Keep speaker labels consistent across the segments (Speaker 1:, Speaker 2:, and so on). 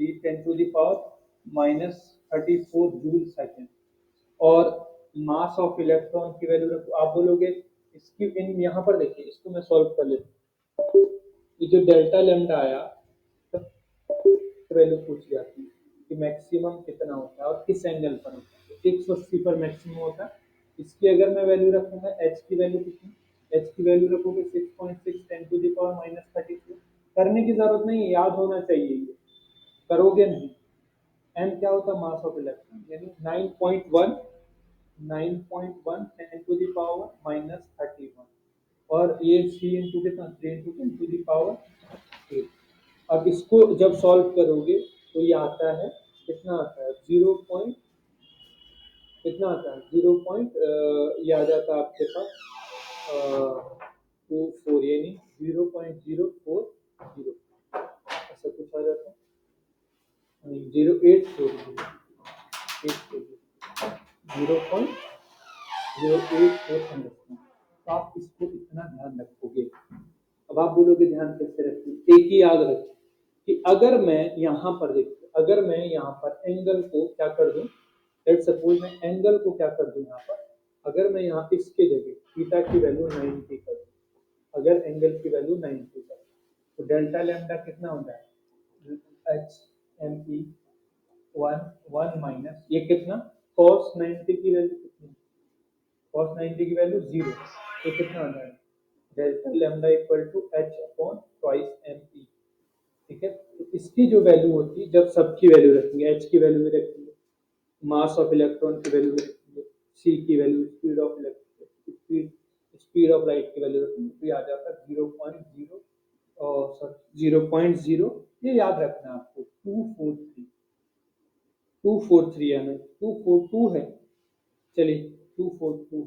Speaker 1: 3 × 10⁻⁻34 joule second. और मास of electron की value रखो, आप बोलोगे इसकी इन यहाँ पर देखिए, इसको मैं सॉल्व कर लेता हूँ। ये जो डेल्टा लैम्डा आया वैल्यू पूछ जाती है कि मैक्सिमम कितना होता है और किस एंगल पर होता है। 180 पर मैक्सिमम होता है। इसकी अगर मैं वैल्यू रखूंगा, एच की वैल्यू कितनी, एच की वैल्यू रखोगे 6.6 10⁻−32। करने की जरूरत नहीं, याद होना चाहिए, ये करोगे नहीं। एम क्या होता है, मास ऑफ इलेक्ट्रॉन, यानी 9.1 10⁻−31 और ये सी इंटू कितना 3 × 10⁻8। अब इसको जब सॉल्व करोगे तो ये आता है, कितना आता है, 0. कितना आता है, 0. ये आ जाता है आपके पास 24, यानी 0.040 ऐसा कुछ आ जाता है, 0.840 0.084। तो आप इसको इतना ध्यान रखोगे। अब आप बोलोगे ध्यान कैसे रखिए, एक ही याद रखिए कि अगर मैं यहाँ पर देखिए, अगर मैं यहाँ पर एंगल को क्या कर दूं, लेट्स सपोज मैं एंगल को क्या कर दूं यहाँ पर, अगर मैं यहाँ इसके जगह थीटा की वैल्यू 90 कर दूं, अगर एंगल की वैल्यू 90 कर दूं, तो डेल्टा लैम्डा कितना होता है, एच एम ई 1 माइनस ये कितना, cos 90 की वैल्यू कितनी, cos 90 की वैल्यू 0, तो कितना आता है, delta lambda equal to H upon twice M E. ठीक है, तो इसकी जो वैल्यू होती है, जब सबकी वैल्यू रखेंगे, एच की वैल्यू भी रखेंगे, मास ऑफ इलेक्ट्रॉन की वैल्यू भी रखेंगे, सी की value, speed of electron, speed of light की वैल्यू रखेंगे, तो ये आ जाता है 0.0 और सॉरी 0.0, ये याद रखना है आपको, 243 है ना, 242 है, चलिए 242,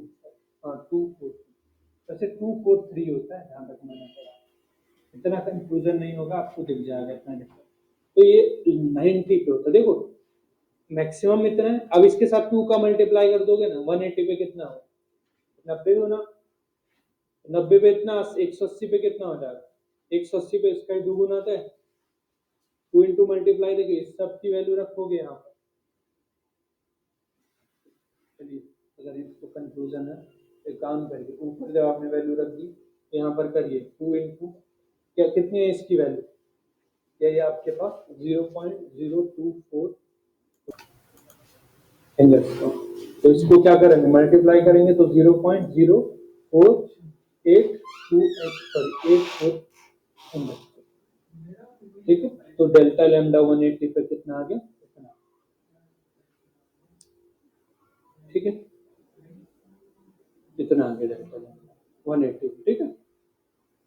Speaker 1: हाँ 243, वैसे 243 होता है, ध्यान रखना है, इतना कंफ्यूजन नहीं होगा, आपको दिख जाएगा इतना डिफरेंस। तो ये 90 पे होता है, देखो मैक्सिमम इतना है। अब इसके साथ 2 का मल्टीप्लाई कर दोगे ना, 180 पे कितना हो, 90 हो ना, 90 पे इतना, 180 पे कितना हो जाएगा, 180 पे इसका ही दुगुना आता है, 2 इंटू मल्टीप्लाई, देखिए इस सब की वैल्यू रखोगे यहाँ पर। चलिए अगर इसको कंफ्यूजन है, एक काम करिए, ऊपर जब आपने वैल्यू रख दी, यहाँ पर करिए 2 इंटू क्या, कितनी है इसकी वैल्यू, क्या ये आपके पास 0.024 एंगल। तो इसको क्या करेंगे, मल्टीप्लाई करेंगे तो 0.04828 एंगल। ठीक है, तो डेल्टा लैम्डा 180 पे कितना आ गया, इतना। ठीक है, इतना आ गया डेल्टा लैम्डा 180। ठीक है,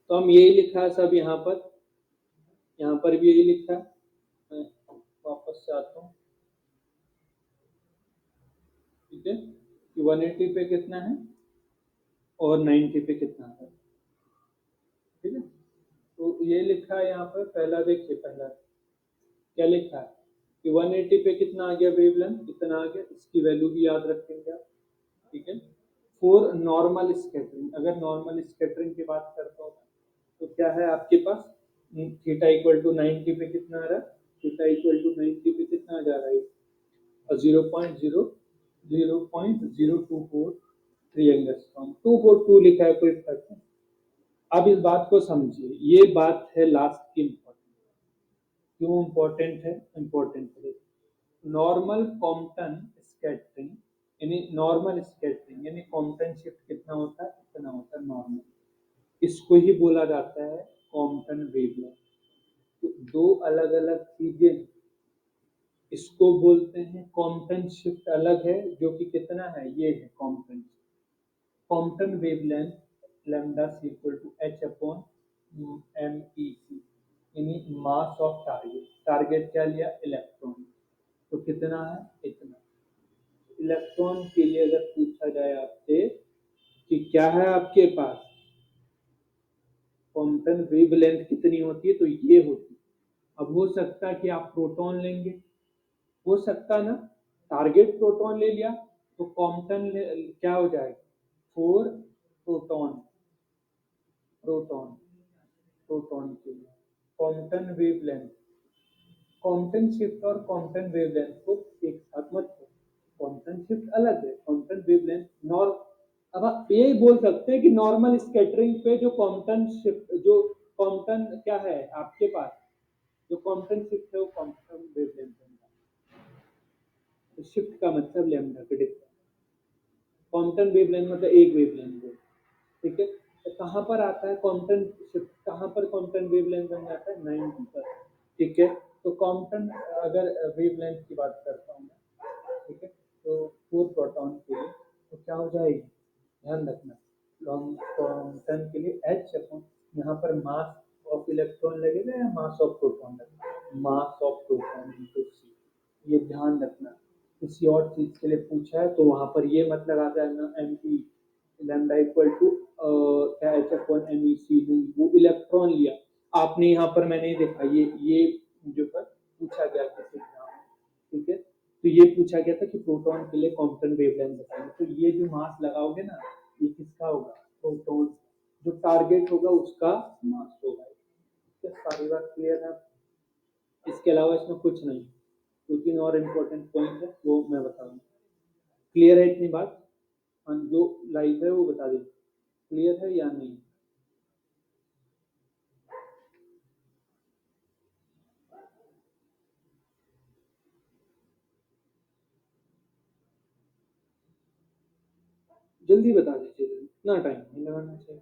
Speaker 1: तो हम यही लिखा है सब, यहाँ पर भी यही लिखा है। मैं वापस से आता हूँ, ठीक है, कि 180 पे कितना है और 90 पे कितना है। ठीक है, तो ये लिखा है यहाँ पर, पहला देखिए, पहला क्या लिखा है कि 180 पे कितना आ गया वेवलेंथ, कितना आ गया, इसकी वैल्यू भी याद रखेंगे आप। ठीक है, फॉर नॉर्मल स्कैटरिंग, अगर नॉर्मल स्कैटरिंग की बात करता हूँ तो क्या है आपके पास, थीटा इक्वल टू 90 पे कितना आ रहा है, थीटा इक्वल टू 90 पे कितना आ जा रहा है, 0.024 एंगस्ट्रॉम, 242 लिखा है, कोई फर्क नहीं। अब इस बात को समझिए, ये बात है लास्ट की इम्पोर्टेंट। क्यों इम्पोर्टेंट है, इम्पोर्टेंट है, नॉर्मल कॉम्पटन स्कैटरिंग, यानी नॉर्मल स्कैटरिंग यानी कॉम्पटन शिफ्ट कितना होता है, इतना होता है नॉर्मल, इसको ही बोला जाता है कॉम्पटन वेवलेंथ। तो दो अलग अलग चीजें, इसको बोलते हैं कॉम्पटन शिफ्ट अलग है, जो कि कितना है, ये है Compton wavelength lambda C equal to H upon M E c, यानी मास ऑफ टारगेट, टारगेट क्या लिया, इलेक्ट्रॉन, तो कितना है, इतना। इलेक्ट्रॉन के लिए अगर पूछा जाए आपसे कि क्या है आपके पास, क्वांटम वेवलेंथ कितनी होती है, तो ये होती है। अब हो सकता है कि आप प्रोटॉन लेंगे, हो सकता ना, टारगेट प्रोटॉन ले लिया तो क्वांटम क्या हो जाएगा, 4 प्रोटॉन, प्रोटॉन के लिए क्वांटम वेवलेंथ, कॉम्पटन शिफ्ट और कॉम्पटन वेवलेंथ को एक साथ मत करो, कॉम्पटन शिफ्ट अलग है, कॉम्पटन वेवलेंथ नॉर्म। अब आप ये बोल सकते हैं कि नॉर्मल स्कैटरिंग पे जो कॉम्पटन शिफ्ट, जो कॉम्पटन क्या है आपके पास, जो कॉम्पटन शिफ्ट है वो कॉम्पटन वेवलेंथ है। तो शिफ्ट का मतलब लैम्डा का डिफरेंस, कॉम्पटन वेवलेंथ मतलब एक वेवलेंथ है, ठीक है। तो कहाँ पर आता है कॉम्पटन शिफ्ट, कहाँ पर कॉम्पटन वेवलेंथ बन जाता है 90 पर, ठीक है। तो कॉम्पटन अगर वेवलेंथ की बात करता हूँ मैं, ठीक है, तो 4 प्रोटॉन के लिए तो क्या हो जाएगी, ध्यान रखना, लॉन्ग कॉम्पटन के लिए H अपन यहाँ पर मास ऑफ इलेक्ट्रॉन लगेगा या मास ऑफ प्रोटॉन लगेगा, मास ऑफ प्रोटॉन इनटू सी, ये ध्यान रखना। किसी और चीज के लिए पूछा है तो वहां पर ये मत लगा देना M P lambda equal to क्या H upon M E C, नहीं, वो इलेक्ट्रॉन लिया आपने, यहाँ पर मैंने देखा ये जो पर पूछा गया किसी एग्जाम में, ठीक है। तो ये पूछा गया था कि प्रोटॉन के लिए कॉम्पटन वेवलेंथ बताइए, तो ये जो मास लगाओगे ना, ये किसका होगा, प्रोटॉन, जो टारगेट होगा उसका मास होगा। ठीक है, सारी बात क्लियर है, इसके अलावा इसमें कुछ नहीं। 2-3 और इम्पोर्टेंट पॉइंट है वो मैं बताऊंगा। क्लियर है इतनी बात, जो लाइव है वो बता दीजिए क्लियर है या नहीं। जल्दी बता दीजिए, इतना टाइम नहीं लगाना चाहिए।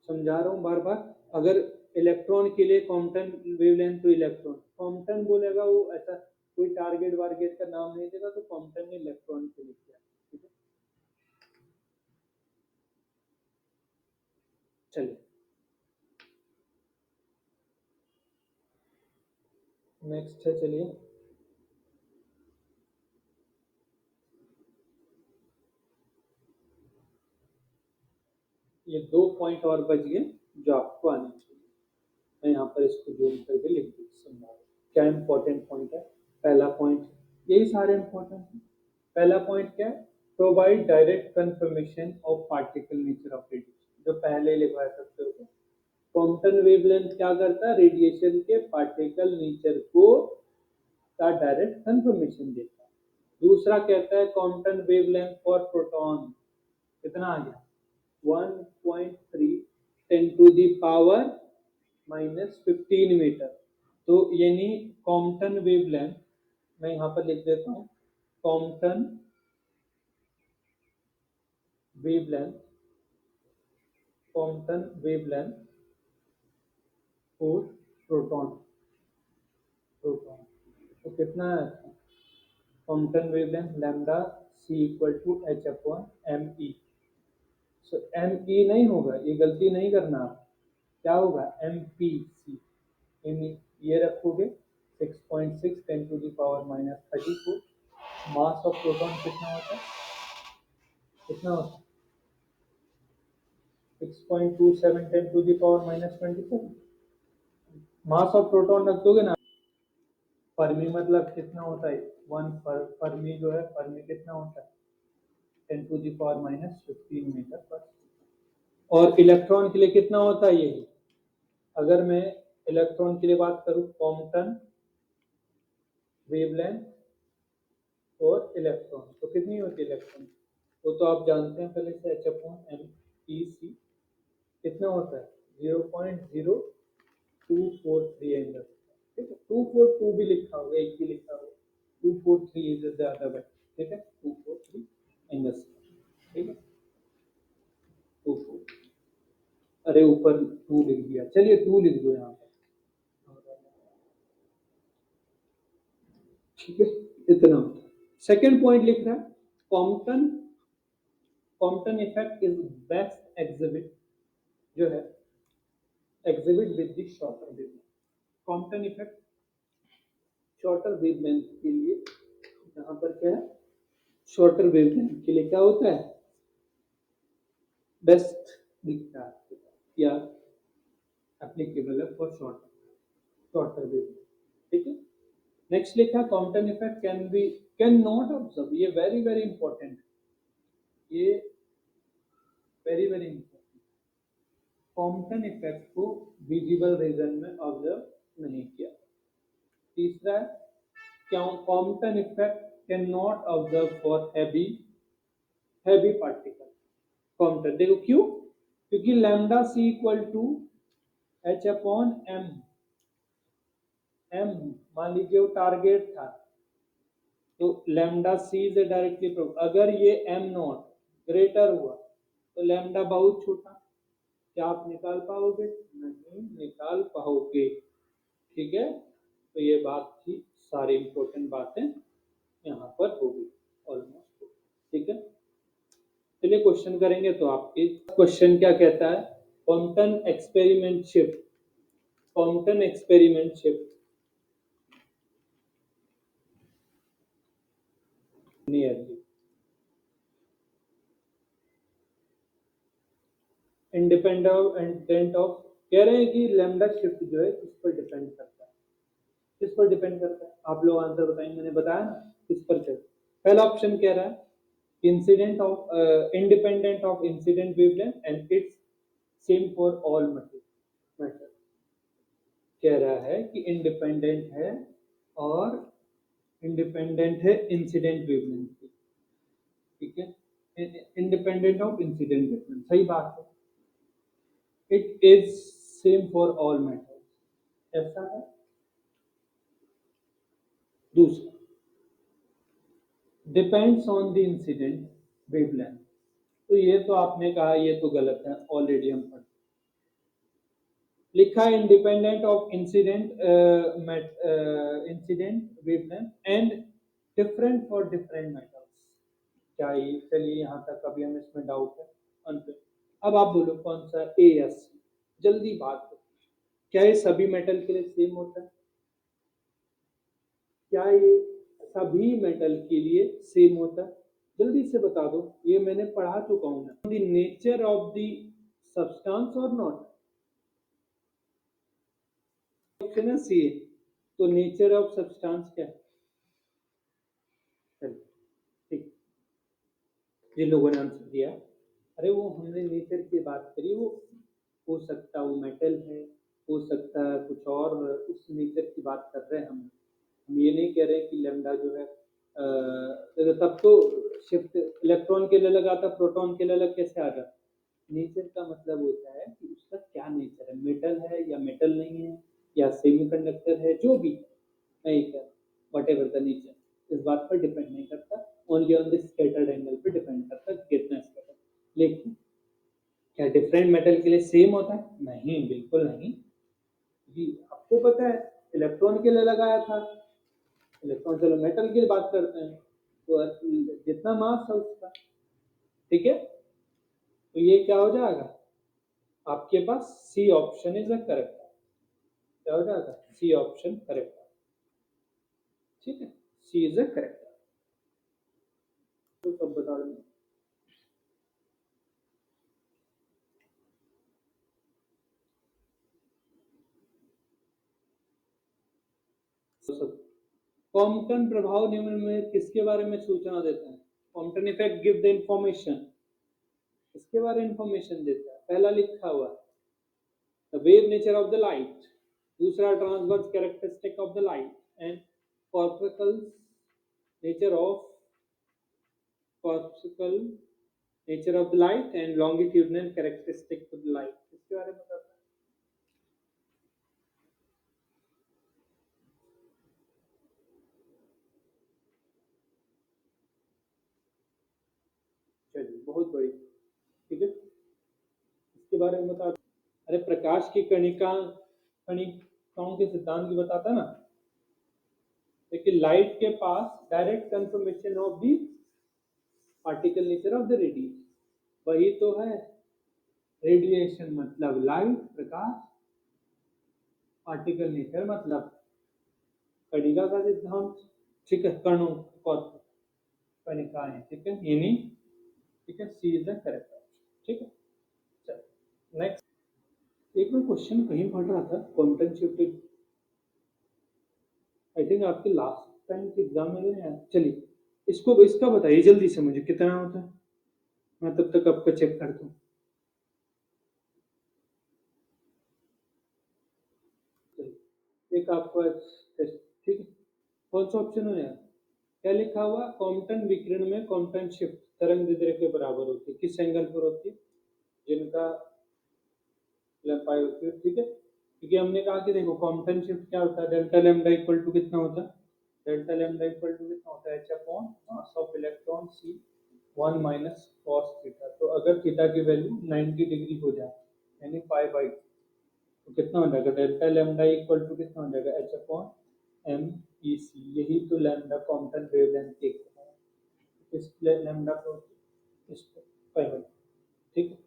Speaker 1: समझा रहा हूँ बार बार, अगर इलेक्ट्रॉन के लिए कॉम्पटन वेवलेंथ तो इलेक्ट्रॉन कॉम्पटन बोलेगा, वो ऐसा कोई टारगेट वारगेट का नाम नहीं देगा, तो कॉम्पटन ने इलेक्ट्रॉन के लिए किया, ठीक है। चलिए नेक्स्ट है, चलिए ये 2 पॉइंट और बच गए जो आपको आने चाहिए, मैं यहाँ पर इसको जूम करके लिख दूँ, समझा क्या इंपॉर्टेंट पॉइंट है। पहला पॉइंट, यही सारे इंपॉर्टेंट है। पहला पॉइंट क्या है, provide direct confirmation of particle nature of radiation, जो पहले लिखवा सकते हो। क्वांटम वेवलेंथ क्या करता है, रेडिएशन के पार्टिकल नेचर को का डायरेक्ट कंफर्मेशन देता है। दूसरा कहता है क्वांटम वेवलेंथ फॉर प्रोटॉन कितना आ गया, 1.3 10 टू दी पावर -15 मीटर। तो यानी कॉम्पटन वेवलेंथ, मैं यहाँ पर लिख देता हूँ, Compton wavelength, Compton wavelength for proton, proton तो कितना है, Compton wavelength lambda C equal to H upon M E. So M E नहीं होगा, ये गलती नहीं करना आप, क्या होगा एम पी सी, ये रखोगे 6.6 10 to the power -34। Mass of proton कितना होता है, कितना होता है 6.27 10 to the power -27। Mass of proton रख दोगे ना, फर्मी मतलब कितना होता है, वन फर्मी जो है, फर्मी कितना होता है 10 टू दी पावर -15 मीटर पर। और इलेक्ट्रॉन के लिए कितना होता है, यही अगर मैं इलेक्ट्रॉन के लिए बात करूं, कॉम्पटन वेवलेंथ और इलेक्ट्रॉन तो कितनी होती है इलेक्ट्रॉन, वो तो आप जानते हैं पहले से, एच अपॉन एम ई सी कितना होता है 0.0243 एंगल, ठीक है। 242 भी लिखा होगा, एक भी लिखा होगा, 243 इज ज्यादा बेटर, ठीक है, 243 एंगल, ठीक है 24, अरे ऊपर 2 लिख दिया, चलिए 2 लिख दो यहाँ पर, ठीक है, इतना होता है। सेकेंड पॉइंट लिख रहा है, Compton Compton effect is best exhibit, जो है exhibit with the shorter wavelength. Compton effect shorter wavelength के लिए, यहाँ पर क्या है, शॉर्टर वेवलेंथ के लिए क्या होता है, बेस्ट दिखता है या एप्लीकेबल है फॉर शॉर्टर वेवलेंथ, ठीक है। नेक्स्ट लिखा Compton effect can not observe, ये वेरी वेरी इंपॉर्टेंट, ये very very important. Compton effect को विजिबल रीजन में ऑब्जर्व नहीं किया। तीसरा है Compton effect can not observe for heavy particle. Compton देखो क्यों, क्योंकि lambda C equal to H upon M, M मान लीजिए वो टारगेट था, तो लैम्डा सी से डायरेक्टली अगर ये एम नॉट ग्रेटर हुआ तो लैम्डा बहुत छोटा, क्या आप निकाल पाओगे? नहीं निकाल पाओगे। ठीक है, तो ये बात थी, सारी इंपॉर्टेंट बातें यहाँ पर होगी ऑलमोस्ट। ठीक है, चलिए क्वेश्चन करेंगे। तो आपके क्वेश्चन क्या कहता है, Compton experiment shift, Compton experiment shift nearly independent of, कह रहे हैं कि लैम्डा शिफ्ट जो है किस पर डिपेंड करता है, किस पर डिपेंड करता है? आप लोग आंसर बताएंगे, मैंने बताया ना किस पर चल। पहला ऑप्शन कह रहा है incident of independent of incident wavelength and it's same for all matter. कह रहा है कि इंडिपेंडेंट है और इंडिपेंडेंट है इंसिडेंट वेवलेंथ की। ठीक है, इंडिपेंडेंट ऑफ इंसिडेंट वेवलेंथ, सही बात है। It is same for all matter, ऐसा है। दूसरा, depends on the incident wavelength, तो ये तो आपने कहा ये तो गलत है, ऑलरेडी हम पढ़ लिखा है independent of incident wavelength and different for different metals. क्या ये, चलिए यहाँ तक अभी हमें इसमें डाउट है अंत। अब आप बोलो कौन सा ए या सी, जल्दी बात करो, क्या ये सभी मेटल के लिए सेम होता है? क्या ये सभी मेटल के लिए सेम होता है? जल्दी से बता दो, ये मैंने पढ़ा चुका हूं मैं। The nature of the substance और नॉट, ऑप्शन है सी। तो नेचर ऑफ सब्सटेंस क्या है? ठीक, जिन लोगों ने आंसर दिया, अरे वो हमने नेचर की बात करी, वो हो सकता है वो मेटल है, हो सकता है कुछ और, उस नेचर की बात कर रहे हैं हम ये नहीं कह रहे कि लैम्डा जो है तब तो शिफ्ट इलेक्ट्रॉन के लिए अलग आता, प्रोटॉन के लिए अलग कैसे आ जाता? नेचर का मतलब होता है कि उसका क्या नेचर है, मेटल है या मेटल नहीं है, या सेमीकंडक्टर है, जो भी नहीं कर, वट एवर द नेचर, इस बात पर डिपेंड नहीं करता, only on the scattered angle पर डिपेंड करता है कितना स्कैटर। लेकिन क्या डिफरेंट मेटल के लिए सेम होता है? नहीं, बिल्कुल नहीं जी। आपको पता है इलेक्ट्रॉन के लिए लगाया था, इलेक्ट्रॉन, चलो मेटल की बात करते हैं, तो जितना मास है उसका। ठीक है, तो ये क्या हो जाएगा आपके पास, C option is a correct, क्या हो जाएगा? C option correct. ठीक है, सी इज अ करेक्ट। तो सब बता दें। कॉम्पटन प्रभाव निम्न में किसके बारे में सूचना देता है? Compton effect give the information, इसके बारे में इंफॉर्मेशन देता है। पहला लिखा हुआ the wave nature of the light, दूसरा transverse characteristic of the light and corpuscular nature of corpuscle nature of the light and longitudinal characteristic of the light, इसके बारे में बताता है। चलिए बहुत बड़ी, ठीक है, इसके बारे में बता। अरे प्रकाश की कणिकाओं के सिद्धांत की बताता ना, लेकिन लाइट के पास direct confirmation of the particle nature of the radiation, वही तो है रेडिएशन, मतलब लाइट प्रकाश, पार्टिकल नेचर मतलब कणिका का सिद्धांत। ठीक है, कणों कणिकाएं, ठीक है, ये नहीं, ठीक है, सी इज द करेक्ट ऑप्शन। ठीक है, चलो नेक्स्ट। एक मैं क्वेश्चन कहीं पढ़ रहा था, क्वांटम शिफ्ट आई थिंक आपके लास्ट टाइम के एग्जाम में नहीं आया। चलिए इसको इसका बताइए जल्दी से मुझे कितना होता है, मैं तब तक आपका चेक करता हूँ। चलिए, एक आपका टेस्ट, ठीक है। कौन सा ऑप्शन हो यार, क्या लिखा हुआ, कॉम्पटन विकिरण में कॉम्पटन शिफ्ट तरंग दैर्ध्य के बराबर होती है, किस एंगल पर होती है, जिनका लंबाई होती है, ठीक है। क्योंकि हमने कहा कि देखो कॉम्पटन शिफ्ट क्या होता है, डेल्टा लैम्डा इक्वल टू कितना होता है, डेल्टा लैम्डा इक्वल टू कितना होता है, H upon mass of electron C 1 minus cos theta. तो अगर थीटा की वैल्यू 90 डिग्री हो जाए यानी पाई बाई, तो कितना हो जाएगा, डेल्टा लैम्डा इक्वल टू कितना हो जाएगा, एच अपॉन एम ई सी। यही तो लैम्डा कॉम्पटन वेवलेंथ एक है, इस लैम्डा को इस पर, ठीक है।